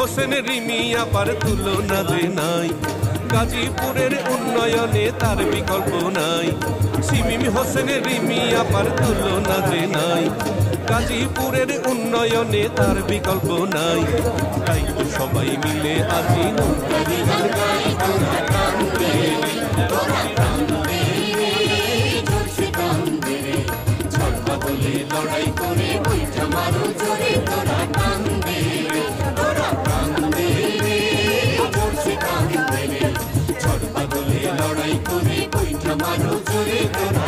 হোসেন রিমি আপার তুলনা যে নাই, গাজীপুরের উন্নয়নে তার বিকল্প নাই। শিমিম হোসেন রিমি আপার তুলনা যে নাই, গাজীপুরের উন্নয়নে তার বিকল্প নাই। তাই তো সবাই মিলে আজি নৌকারি গান গাই, তোরা গান দে রে, তোরা গান দে রে, জোরসে গান দে রে, ঝড় বাদলে লড়াই করে বইটা মারো জোরে, তোরা গান দে রে, তোরা গান দে রে, জোরসে গান দে রে, ঝড় বাদলে লড়াই করে বইটা মারো জোরে, তোরা